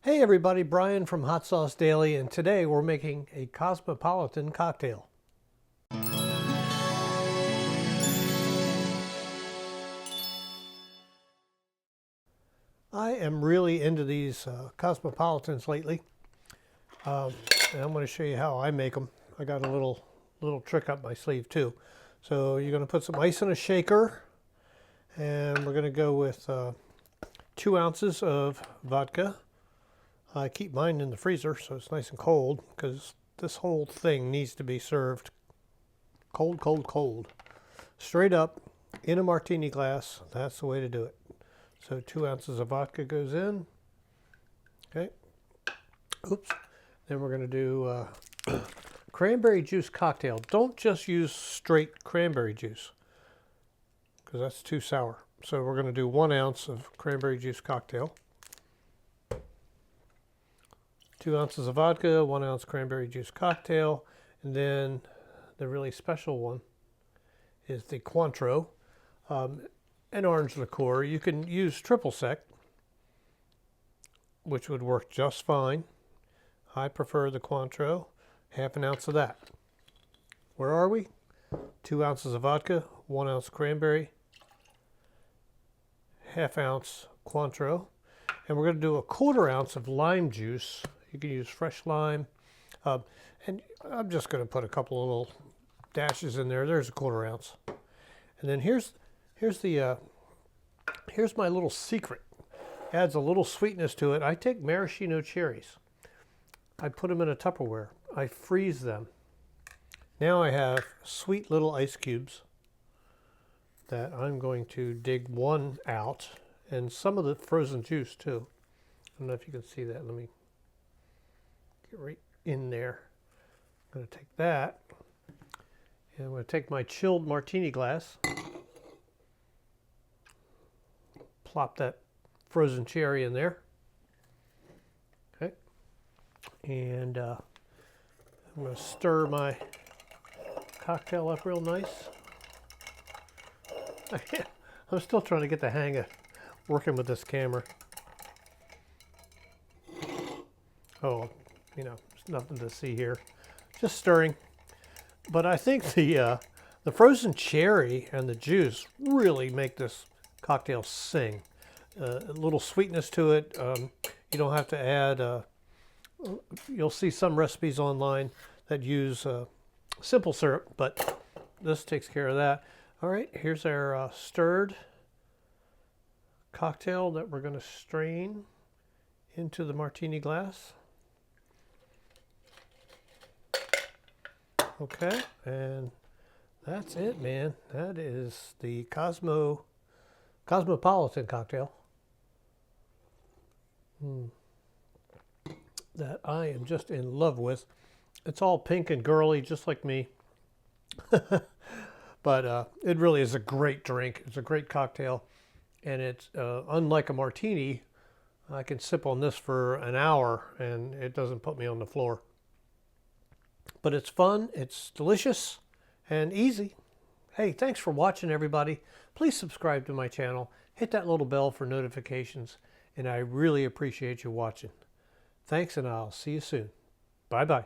Hey everybody, Brian from Hot Sauce Daily, and today we're making a Cosmopolitan cocktail. I am really into these Cosmopolitans lately, and I'm going to show you how I make them. I got a little trick up my sleeve too. So you're going to put some ice in a shaker, and we're going to go with 2 ounces of vodka. I keep mine in the freezer so it's nice and cold because this whole thing needs to be served cold, cold, cold. Straight up in a martini glass. That's the way to do it. So 2 ounces of vodka goes in. Okay. Oops. Then we're going to do Cranberry Juice Cocktail. Don't just use straight cranberry juice because that's too sour. So we're going to do 1 ounce of Cranberry Juice Cocktail. 2 ounces of vodka, 1 ounce Cranberry Juice Cocktail, and then the really special one is the Cointreau, an orange liqueur. You can use triple sec, which would work just fine. I prefer the Cointreau, half an ounce of that. Where are we? 2 ounces of vodka, 1 ounce cranberry, half ounce Cointreau, and we're going to do a 1/4 ounce of lime juice. You can use fresh lime, and I'm just going to put a couple of little dashes in there. There's a 1/4 ounce, and then here's my little secret. Adds a little sweetness to it. I take maraschino cherries. I put them in a Tupperware. I freeze them. Now I have sweet little ice cubes that I'm going to dig one out, and some of the frozen juice too. I don't know if you can see that. Let me get right in there. I'm going to take that, and I'm going to take my chilled martini glass, plop that frozen cherry in there. Okay, and I'm going to stir my cocktail up real nice. I'm still trying to get the hang of working with this camera. Oh, there's nothing to see here. Just stirring. But I think the frozen cherry and the juice really make this cocktail sing. A little sweetness to it. You don't have to add, you'll see some recipes online that use simple syrup, but this takes care of that. All right, here's our stirred cocktail that we're going to strain into the martini glass. Okay, and that's it, man. That is the Cosmopolitan cocktail that I am just in love with. It's all pink and girly, just like me. But it really is a great drink. It's a great cocktail, and it's unlike a martini. I can sip on this for an hour, and it doesn't put me on the floor. But it's fun, it's delicious, and easy. Hey, thanks for watching, everybody. Please subscribe to my channel. Hit that little bell for notifications, and I really appreciate you watching. Thanks, and I'll see you soon. Bye-bye.